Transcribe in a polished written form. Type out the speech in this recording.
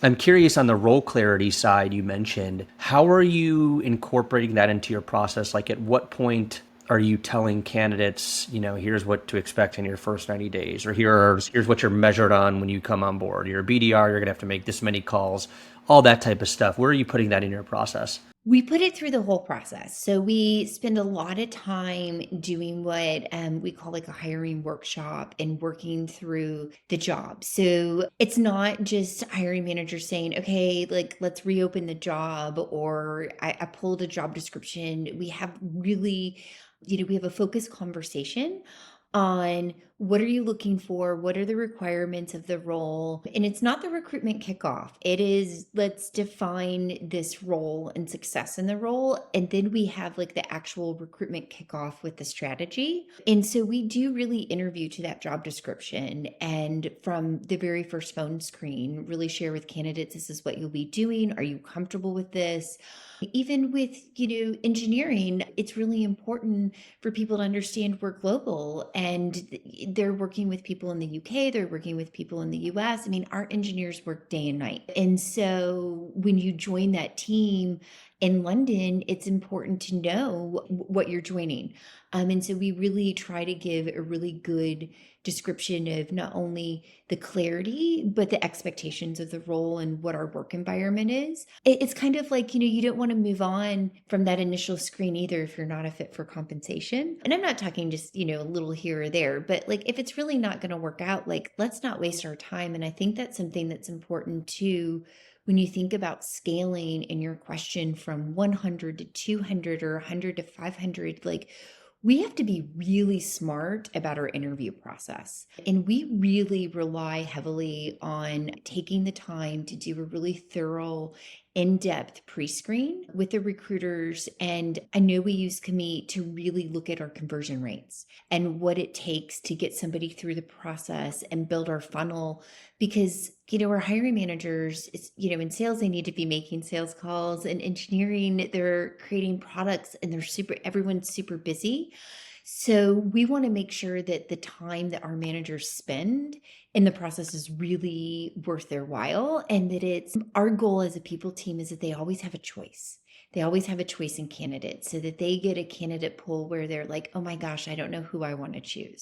I'm curious on the role clarity side you mentioned. How are you incorporating that into your process? Like, at what point are you telling candidates, here's what to expect in your first 90 days, or here's what you're measured on when you come on board? You're a BDR, you're gonna have to make this many calls, all that type of stuff. Where are you putting that in your process? We put it through the whole process. So we spend a lot of time doing what we call like a hiring workshop and working through the job. So it's not just hiring managers saying, okay, like let's reopen the job, or I pulled a job description. We have really, we have a focused conversation on what are you looking for? What are the requirements of the role? And it's not the recruitment kickoff. It is, let's define this role and success in the role. And then we have like the actual recruitment kickoff with the strategy. And so we do really interview to that job description. And from the very first phone screen, really share with candidates, this is what you'll be doing. Are you comfortable with this? Even with, engineering, it's really important for people to understand we're global, and they're working with people in the UK, they're working with people in the US. I mean, our engineers work day and night. And so when you join that team in London, it's important to know what you're joining. And so we really try to give a really good description of not only the clarity, but the expectations of the role and what our work environment is. It's kind of like, you don't want to move on from that initial screen either if you're not a fit for compensation. And I'm not talking just, a little here or there, but like if it's really not going to work out, like let's not waste our time. And I think that's something that's important too when you think about scaling in your question from 100 to 200 or 100 to 500. Like, we have to be really smart about our interview process. And we really rely heavily on taking the time to do a really thorough, in depth pre screen with the recruiters. And I know we use Commit to really look at our conversion rates and what it takes to get somebody through the process and build our funnel. Because, our hiring managers, it's, in sales, they need to be making sales calls, and engineering, they're creating products, and everyone's super busy. So we want to make sure that the time that our managers spend in the process is really worth their while, and that it's our goal as a people team is that they always have a choice. They always have a choice in candidates, so that they get a candidate pool where they're like, oh my gosh, I don't know who I want to choose.